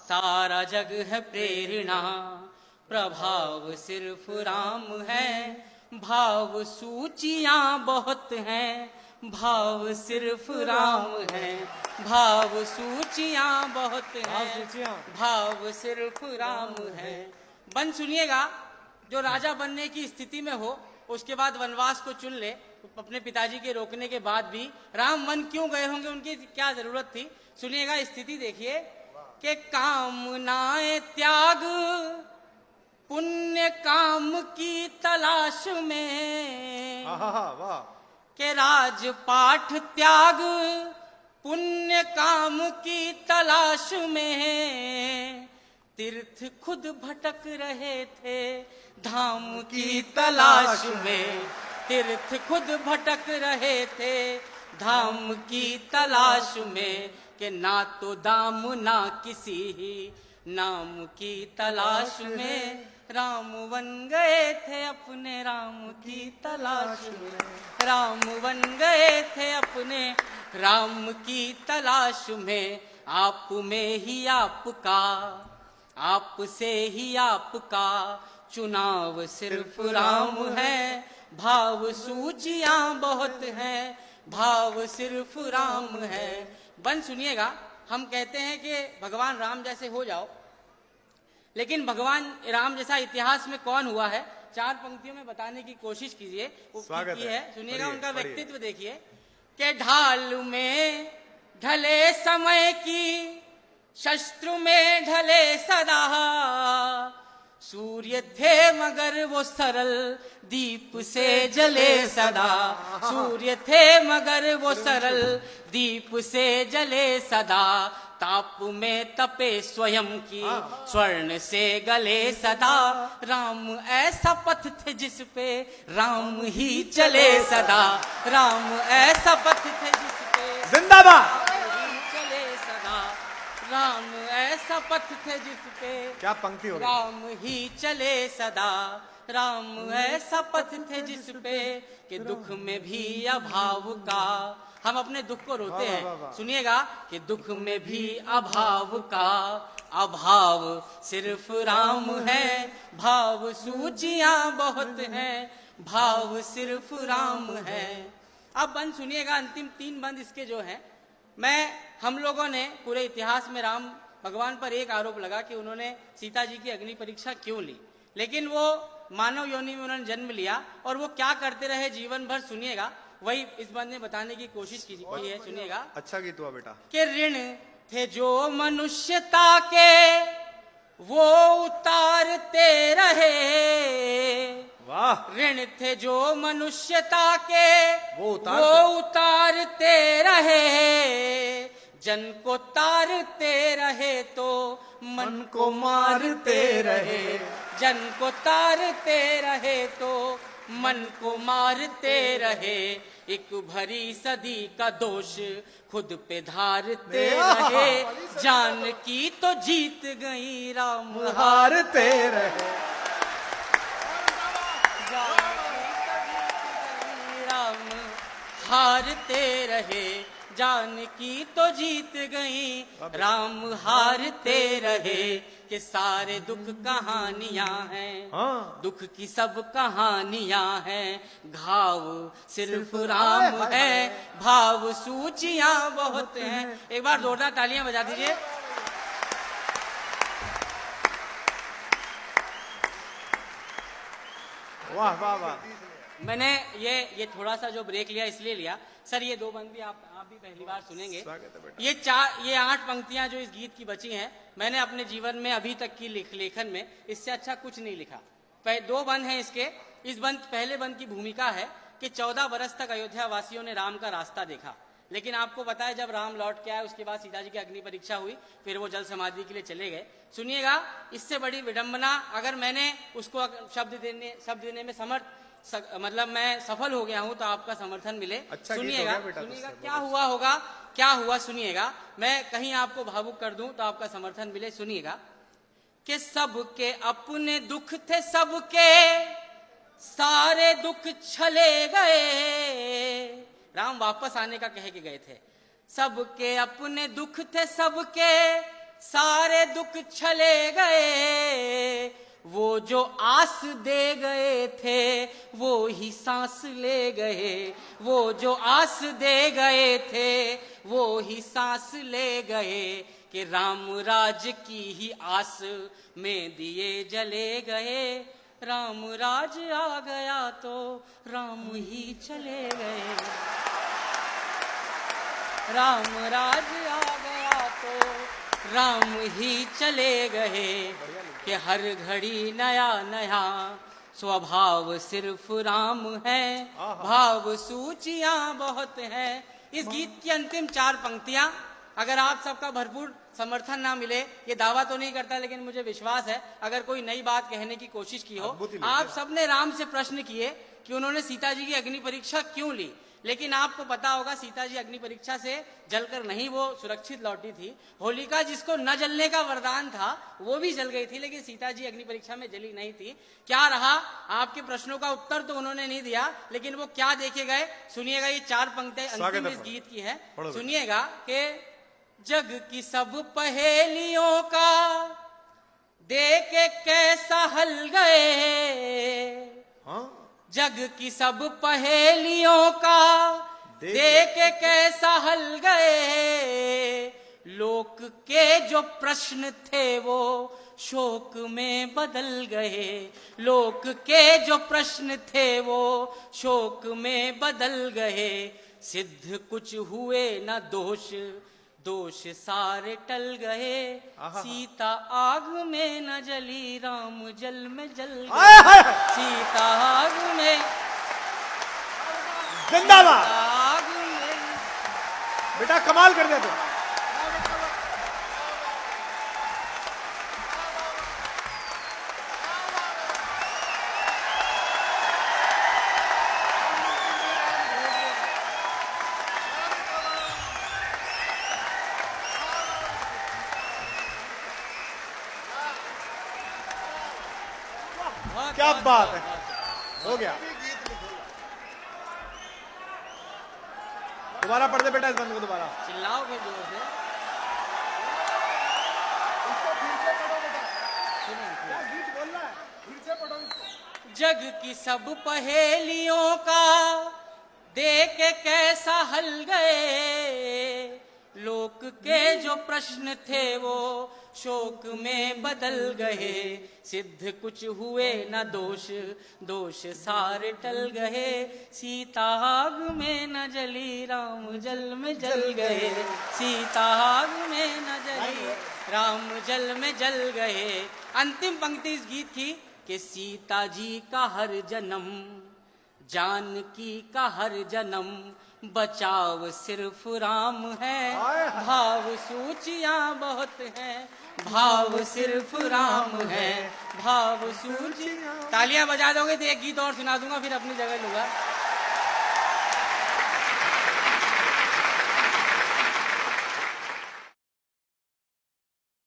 सारा जग है प्रेरणा, प्रभाव सिर्फ राम है। भाव सूचियां बहुत हैं, भाव सिर्फ राम है। भाव सूचियां बहुत हैं, भाव सिर्फ राम है। बन सुनिएगा, जो राजा बनने की स्थिति में हो, उसके बाद वनवास को चुन ले, अपने पिताजी के रोकने के बाद भी राम वन क्यों गए होंगे, उनकी क्या जरूरत थी। सुनिएगा, स्थिति देखिए कि कामनाएं त्याग पुण्य काम की तलाश में, के राजपाठ त्याग पुण्य काम की तलाश में, तीर्थ खुद भटक रहे थे धाम की तलाश में। तीर्थ खुद भटक रहे थे धाम की तलाश में, कि ना तो दाम ना किसी ही नाम की तलाश में। राम बन गए थे अपने राम की तलाश में, राम बन गए थे अपने राम की तलाश में। आप में ही आपका, आप से ही आपका चुनाव सिर्फ राम है। भाव सूचियां बहुत हैं, भाव सिर्फ राम है। बन सुनिएगा, हम कहते हैं कि भगवान राम जैसे हो जाओ, लेकिन भगवान राम जैसा इतिहास में कौन हुआ है, 4 पंक्तियों में बताने की कोशिश कीजिए। वो की है, सुनिएगा, उनका व्यक्तित्व देखिए कि ढाल में ढले समय की, शस्त्र में ढले सदा, सूर्य थे मगर वो सरल दीप से जले सदा। सूर्य थे मगर वो सरल दीप से जले सदा, ताप में तपे स्वयं की स्वर्ण से गले सदा। राम ऐसा पथ थे जिस पे राम ही चले सदा, राम ऐसा पथ थे जिस पे जिंदाबाद चले सदा। राम ऐसा पथ थे जिस पे क्या पंक्ति हो गई, राम ही चले सदा। राम ऐसा पथ थे जिस पे कि दुख में भी अभाव का, हम अपने दुख को रोते हैं, सुनिएगा, कि दुख में भी अभाव का अभाव सिर्फ राम है। भाव सूचियां बहुत हैं, भाव सिर्फ राम है। अब बंद सुनिएगा, अंतिम 3 बंद इसके जो हैं, हम लोगों ने पूरे इतिहास में राम भगवान पर एक आरोप लगा कि उन्होंने सीता जी की अग्नि परीक्षा क्यों ली, लेकिन वो मानव योनि में उन्होंने जन्म लिया और वो क्या करते रहे जीवन भर, सुनिएगा, वही इस बंद ने बताने की कोशिश की है। सुनिएगा, अच्छा गीत हुआ बेटा। कि ऋण थे जो मनुष्यता के वो उतारते रहे। वाह। ऋण थे जो मनुष्यता के वो उतारते रहे। जन को तारते रहे तो मन को मारते रहे। जन को तारते रहे तो मन को मारते रहे। एक भरी सदी का दोष खुद पे धारते रहे। जान की तो जीत गई राम हारते रहे। राम हारते रहे। जान की तो जीत गई राम हारते रहे। कि सारे दुख कहानियां हैं, दुख की सब कहानियां हैं। घाव सिर्फ राम है, भाव सूचियां बहुत हैं। एक बार जोरदार तालियां बजा दीजिए। वाह वाह वाह। मैंने ये थोड़ा सा जो ब्रेक लिया इसलिए लिया सर, ये 2 बंद भी आप भी पहली बार सुनेंगे। ये 8 पंक्तियां जो इस गीत की बची हैं, मैंने अपने जीवन में अभी तक की लेखन में इससे अच्छा कुछ नहीं लिखा। 2 बंद हैं इसके। इस पहले बंद की भूमिका है कि 14 बरस तक अयोध्या वासियों ने राम का रास्ता देखा, लेकिन आपको पता है जब राम लौट के आए उसके बाद सीता जी की अग्नि परीक्षा हुई, फिर वो जल समाधि के लिए चले गए। सुनिएगा, इससे बड़ी विडंबना, अगर मैंने उसको शब्द देने में मतलब मैं सफल हो गया हूं तो आपका समर्थन मिले। अच्छा सुनिएगा क्या हुआ होगा, क्या हुआ सुनिएगा। मैं कहीं आपको भावुक कर दूं तो आपका समर्थन मिले। सुनिएगा कि सबके अपने दुख थे, सबके सारे दुख छले गए। राम वापस आने का कह के गए थे। सबके अपने दुख थे, सबके सारे दुख चले गए, वो जो आस दे गए थे वो ही सांस ले गए, वो जो आस दे गए थे वो ही सांस ले गए, कि राम राज की ही आस में दिए जले गए, राम राज आ गया तो राम ही चले गए, राम राज आ गया तो राम ही चले गए, कि हर घड़ी नया नया स्वभाव सिर्फ राम है, भाव सूचियां बहुत है। इस गीत की अंतिम 4 पंक्तियां, अगर आप सबका भरपूर समर्थन ना मिले, ये दावा तो नहीं करता लेकिन मुझे विश्वास है, अगर कोई नई बात कहने की कोशिश की हो, आप सबने राम से प्रश्न किए कि उन्होंने सीता जी की अग्नि परीक्षा क्यों ली, लेकिन आपको पता होगा सीता जी अग्नि परीक्षा से जलकर नहीं वो सुरक्षित लौटी थी। होलिका जिसको न जलने का वरदान था वो भी जल गई थी, लेकिन सीता जी अग्नि परीक्षा में जली नहीं थी। क्या रहा, आपके प्रश्नों का उत्तर तो उन्होंने नहीं दिया, लेकिन वो क्या देखे गए सुनिएगा। ये 4 पंक्तियां अंतिम इस गीत की है, सुनिएगा कि जग की सब पहेलियों का देख के कैसा हल गए, जग की सब पहेलियों का देख के कैसा हल गए, लोक के जो प्रश्न थे वो शोक में बदल गए, लोक के जो प्रश्न थे वो शोक में बदल गए, सिद्ध कुछ हुए न दोष, दोष सारे टल गए, सीता आग में न जली राम जल में जल गए, सीता आग में जिंदाबाद आग में। बेटा कमाल कर दिया तू। क्या बात है, हो गया। दोबारा पढ़ दे बेटा इस बंद को, दोबारा चिल्लाओ फिर जोर से। जग की सब पहेलियों का देख के कैसा हल गए, लोक के जो प्रश्न थे वो शोक में बदल गए, सिद्ध कुछ हुए न दोष, दोष सारे टल गए, सीता आग में न जली राम जल में जल गए, सीता आग में न जली राम जल में जल गए। अंतिम पंक्ति इस गीत की कि सीता जी का हर जन्म, जानकी का हर जन्म, बचाव सिर्फ राम है, भाव सूचियां बहुत हैं, भाव सिर्फ राम है, भाव सूचियां। तालियां बजा दोगे तो एक गीत और सुना दूंगा, फिर अपनी जगह लूंगा।